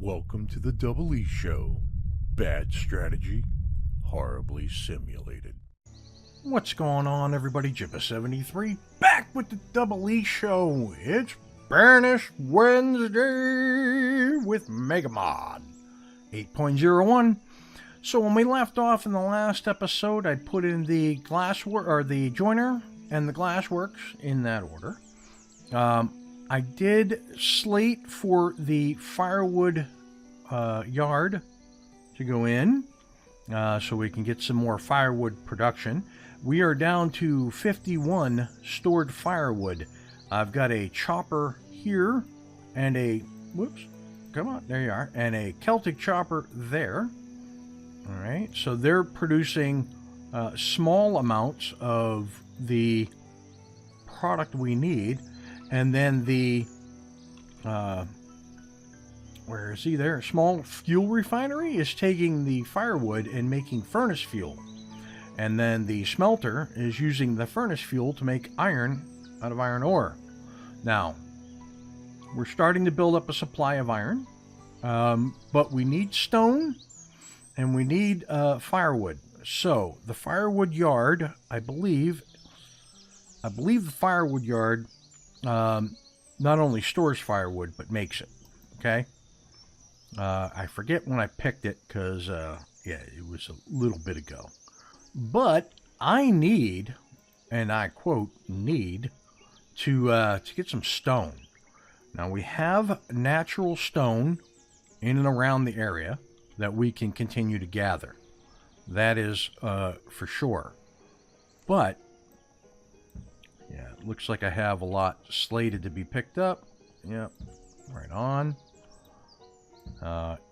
Welcome to the DoubleEShow. Bad strategy, horribly simulated. What's going on, everybody? Jibba73 back with the DoubleEShow. It's Banished Wednesday with MegaMod 8.01. So when we left off in the last episode, I put in the the joiner and the glassworks in that order. I did slate for the firewood yard to go in so we can get some more firewood production. We are down to 51 stored firewood. I've got a chopper here and a, come on, there you are, and a Celtic chopper there. All right, so they're producing small amounts of the product we need. And then the, where is he there? Small fuel refinery is taking the firewood and making furnace fuel. And then the smelter is using the furnace fuel to make iron out of iron ore. Now, we're starting to build up a supply of iron, but we need stone and we need firewood. So the firewood yard, I believe the firewood yard not only stores firewood, but makes it. Okay. I forget when I picked it because, yeah, it was a little bit ago. But I need, and I quote, need to get some stone. Now we have natural stone in and around the area that we can continue to gather. That is for sure. But yeah, it looks like I have a lot slated to be picked up. Yep, right on.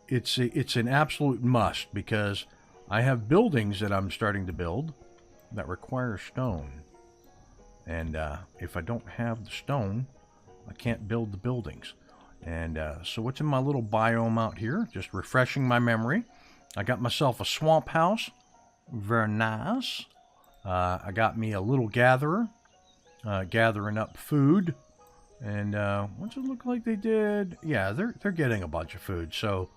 It's an absolute must because I have buildings that I'm starting to build that require stone. And if I don't have the stone, I can't build the buildings. And so what's in my little biome out here? Just refreshing my memory. I got myself a swamp house. Very nice. I got me a little gatherer. Gathering up food, and what's it look like they did? Yeah, they're getting a bunch of food, so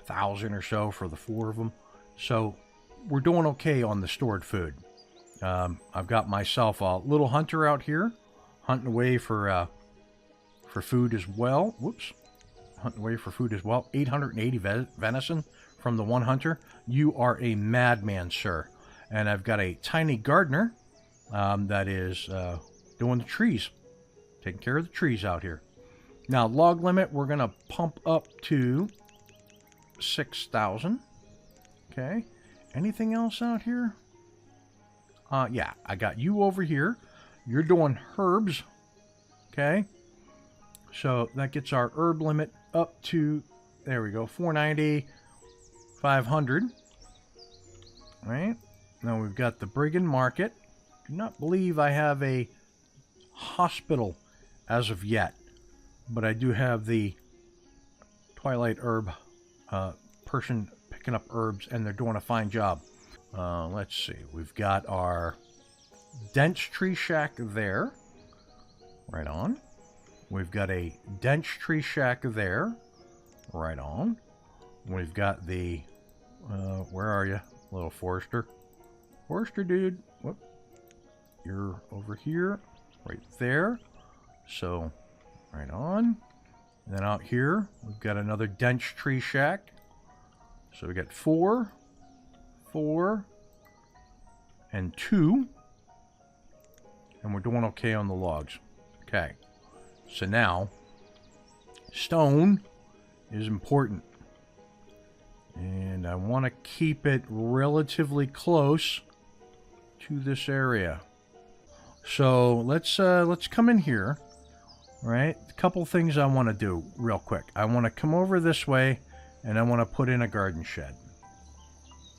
1,000 or so for the 4 of them. So we're doing okay on the stored food. I've got myself a little hunter out here, hunting away for food as well. Whoops, hunting away for food as well. 880 venison from the one hunter. You are a madman, sir. And I've got a tiny gardener. That is doing the trees, taking care of the trees out here. Now, log limit, we're going to pump up to 6,000. Okay. Anything else out here? Yeah, I got you over here. You're doing herbs. Okay. So that gets our herb limit up to, there we go, 490, 500. All right. Now we've got the brigand market. Do not believe I have a hospital as of yet, but I do have the twilight herb person picking up herbs, and they're doing a fine job. Let's see, we've got our dense tree shack there, right on. We've got a dense tree shack there, right on. We've got the where are you, little forester dude? Whoop. You're over here, right there. So, right on. And then out here, we've got another dense tree shack. So we got 4, 4, and 2. And we're doing okay on the logs. Okay. So now, stone is important. And I want to keep it relatively close to this area. So let's come in here, right? A couple things I want to do real quick. I want to come over this way, and I want to put in a garden shed.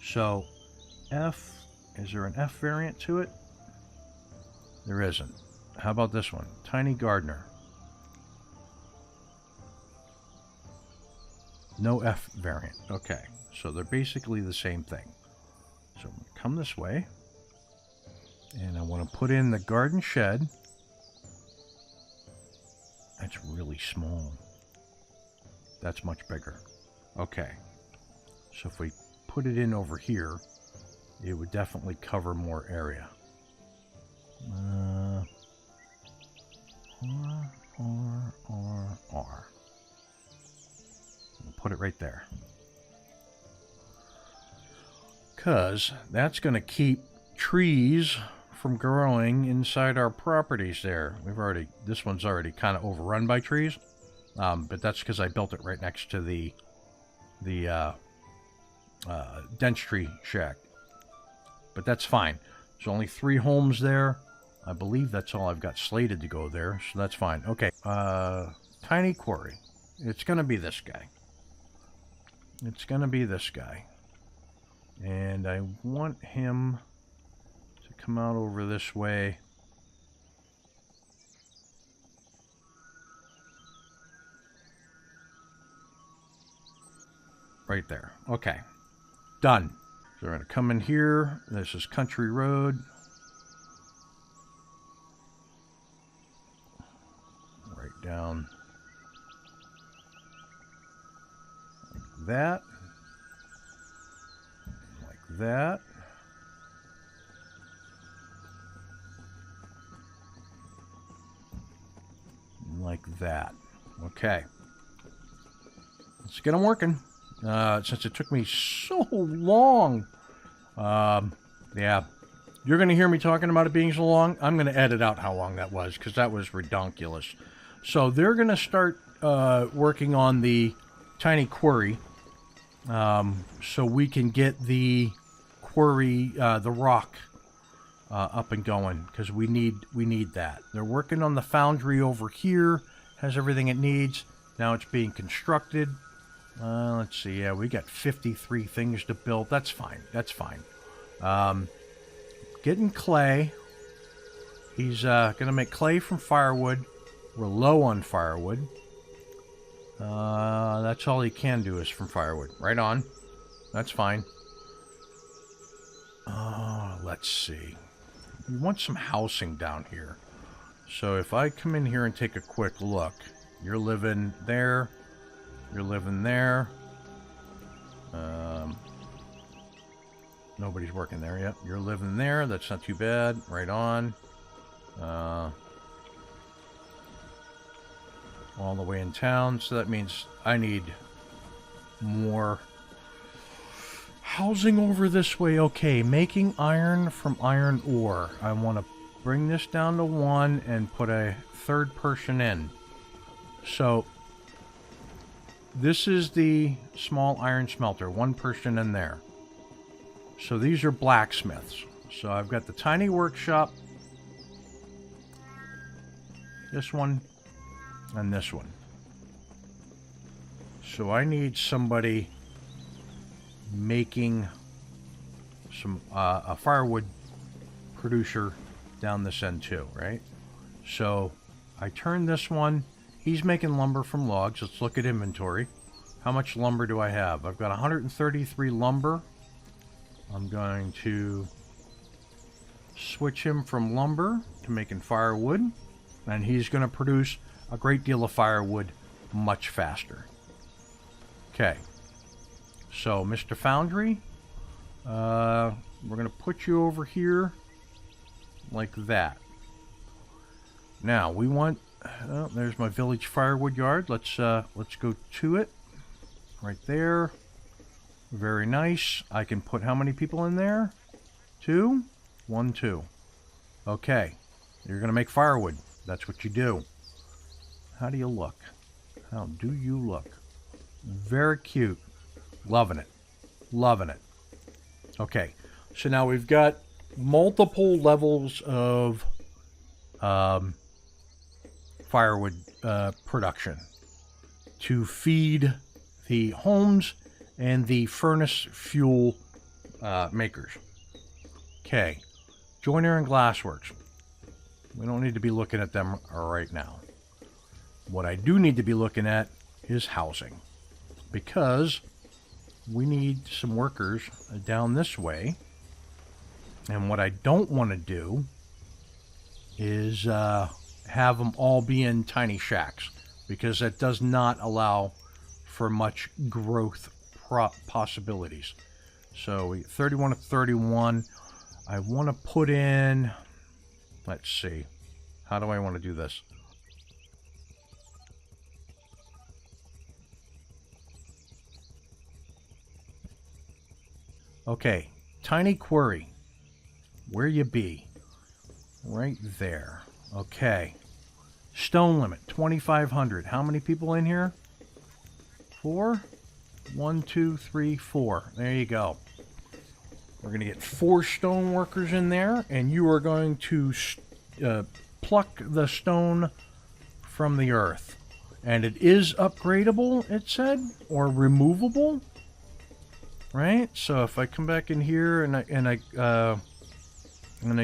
So F, is there an F variant to it? There isn't. How about this one? Tiny gardener. No F variant. Okay, so they're basically the same thing. So I'm going to come this way. And I want to put in the garden shed. That's really small. That's much bigger. Okay. So if we put it in over here, it would definitely cover more area. R. We'll put it right there. Because that's going to keep trees from growing inside our properties there. This one's already kind of overrun by trees. But that's because I built it right next to the dense tree shack. But that's fine. There's only 3 homes there. I believe that's all I've got slated to go there, so that's fine. Okay, tiny quarry. It's going to be this guy. It's going to be this guy. And I want him to come out over this way. Right there. Okay. Done. So we're going to come in here. This is Country Road. Right down. Like that. Like that. Like that. Okay. Let's get them working. Since it took me so long. Yeah. You're going to hear me talking about it being so long. I'm going to edit out how long that was, because that was redonkulous. So they're going to start working on the tiny quarry, so we can get the quarry, the rock, up and going, because we need that. They're working on the foundry over here. Has everything it needs. Now it's being constructed. Let's see. Yeah, we got 53 things to build. That's fine. That's fine. Getting clay. He's going to make clay from firewood. We're low on firewood. That's all he can do is from firewood. Right on. That's fine. Let's see. We want some housing down here. So if I come in here and take a quick look. You're living there. You're living there. Nobody's working there yet. You're living there. That's not too bad. Right on. All the way in town. So that means I need more housing over this way. Okay, making iron from iron ore. I want to bring this down to 1 and put a 3rd person in. So this is the small iron smelter. 1 person in there. So these are blacksmiths. So I've got the tiny workshop. This one. And this one. So I need somebody making some a firewood producer down this end too, right? So I turn this one. He's making lumber from logs. Let's look at inventory. How much lumber do I have? I've got 133 lumber. I'm going to switch him from lumber to making firewood. And he's going to produce a great deal of firewood much faster. Okay. So, Mr. Foundry, we're going to put you over here like that. Now, we want... there's my village firewood yard. Let's go to it. Right there. Very nice. I can put how many people in there? 2? 1, 2. Okay. You're going to make firewood. That's what you do. How do you look? How do you look? Very cute. Loving it. Loving it. Okay. So now we've got multiple levels of firewood production to feed the homes and the furnace fuel makers. Okay. Joiner and Glassworks. We don't need to be looking at them right now. What I do need to be looking at is housing, because we need some workers down this way. And what I don't want to do is have them all be in tiny shacks, because that does not allow for much growth possibilities. So 31 to 31. I want to put in, let's see, how do I want to do this? Okay, tiny quarry. Where you be? Right there. Okay. Stone limit, 2,500. How many people in here? 4? 1, 2, 3, 4. There you go. We're going to get 4 stone workers in there, and you are going to pluck the stone from the earth. And it is upgradable, it said, or removable. Right? So if I come back in here and I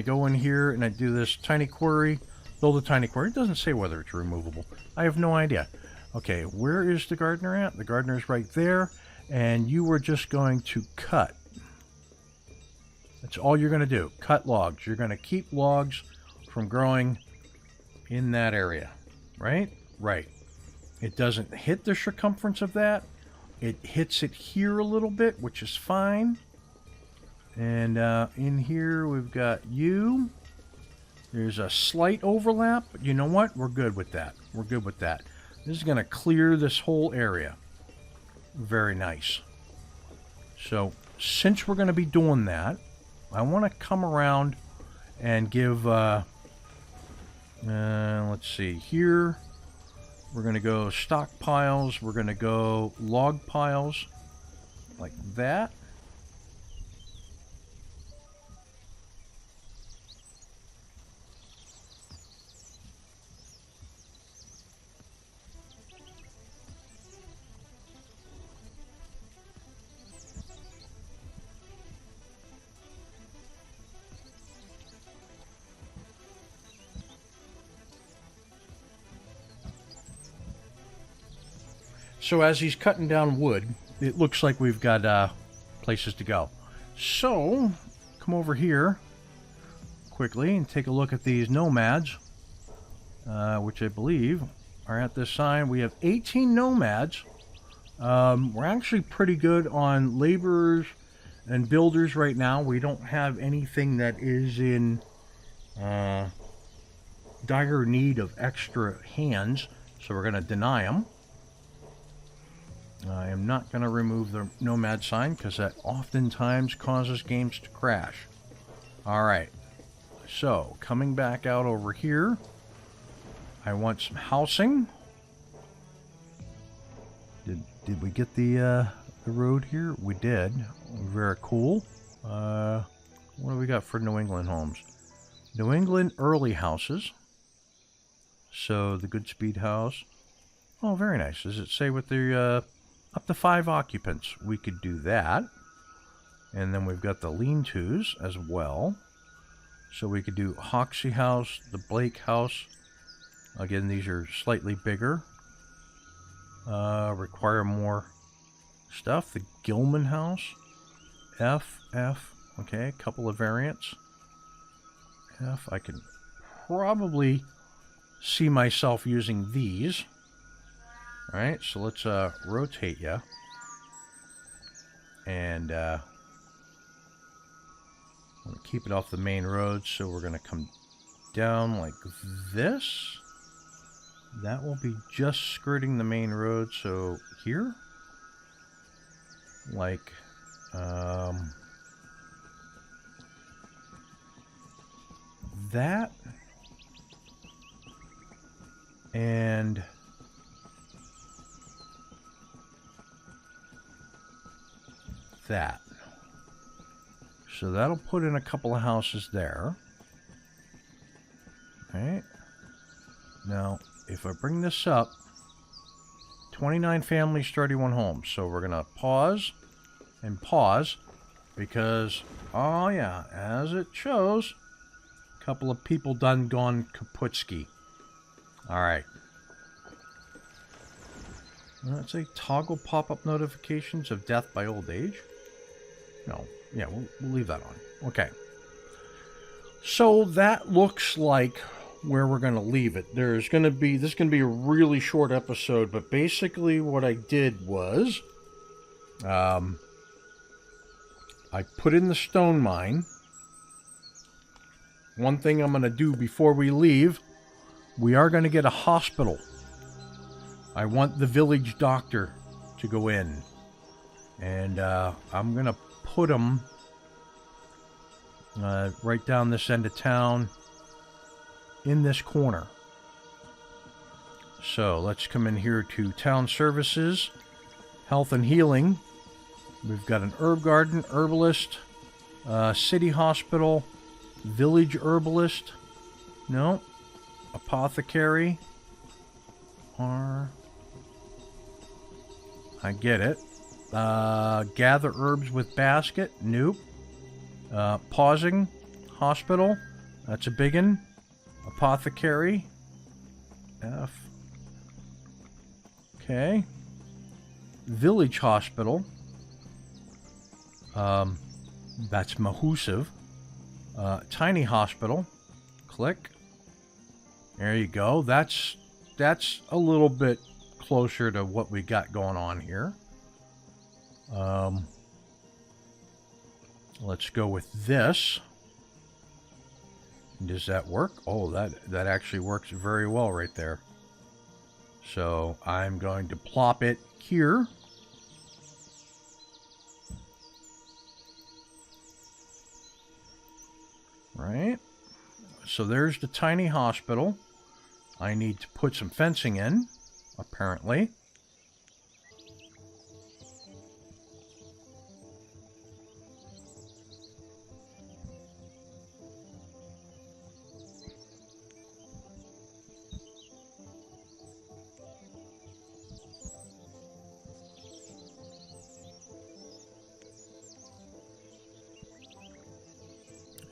go in here and I do this tiny quarry, build a tiny quarry. It doesn't say whether it's removable. I have no idea. Okay, where is the gardener at? The gardener's right there, and you were just going to cut. That's all you're going to do. Cut logs. You're going to keep logs from growing in that area. Right? Right. It doesn't hit the circumference of that. It hits it here a little bit, which is fine. And in here we've got you. There's a slight overlap, but you know what? We're good with that. We're good with that. This is going to clear this whole area. Very nice. So, since we're going to be doing that, I want to come around and give, let's see, here, we're going to go stockpiles, we're going to go log piles, like that. So as he's cutting down wood, it looks like we've got places to go. So, come over here quickly and take a look at these nomads, which I believe are at this sign. We have 18 nomads. We're actually pretty good on laborers and builders right now. We don't have anything that is in dire need of extra hands, so we're going to deny them. I am not going to remove the nomad sign because that oftentimes causes games to crash. Alright, so coming back out over here, I want some housing. Did we get the road here? We did. Very cool. What do we got for New England homes? New England early houses. So the Good Speed house. Oh, very nice. Does it say with the up to 5 occupants? We could do that. And then we've got the lean-tos as well. So we could do Hoxie House, the Blake House. Again, these are slightly bigger. Require more stuff. The Gilman House. F. Okay, a couple of variants. F. I can probably see myself using these. Alright, so let's rotate you. And I'm going to keep it off the main road, so we're going to come down like this. That will be just skirting the main road, so here. Like, that. And that. So that'll put in a couple of houses there. Okay. Now, if I bring this up, 29 families, 31 homes. So we're going to pause and pause because, oh yeah, as it shows, a couple of people done gone kaputski. Alright. Let's say toggle pop-up notifications of death by old age. No. Yeah, we'll leave that on. Okay. So that looks like where we're going to leave it. This is going to be a really short episode, but basically what I did was I put in the stone mine. One thing I'm going to do before we leave, we are going to get a hospital. I want the village doctor to go in. And I'm going to put him right down this end of town in this corner. So let's come in here to town services, health and healing. We've got an herb garden, herbalist, city hospital, village herbalist. No. Apothecary. I get it. Gather herbs with basket. Nope. Pausing. Hospital. That's a big one. Apothecary. F. Okay. Village hospital. That's Mahusiv. Tiny hospital. Click. There you go. That's a little bit closer to what we got going on here. Let's go with this. Does that work? Oh, that actually works very well right there. So I'm going to plop it here. Right. So there's the tiny hospital. I need to put some fencing in, apparently.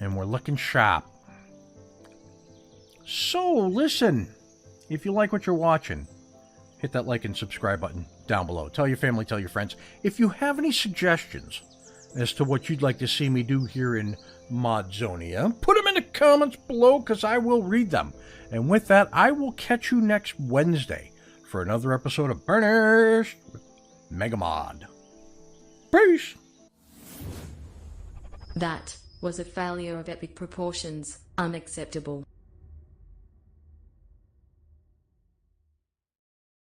And we're looking sharp. So, listen. If you like what you're watching, hit that like and subscribe button down below. Tell your family, tell your friends. If you have any suggestions as to what you'd like to see me do here in Modzonia, put them in the comments below, because I will read them. And with that, I will catch you next Wednesday for another episode of Banished MegaMod. Peace! That was a failure of epic proportions, unacceptable.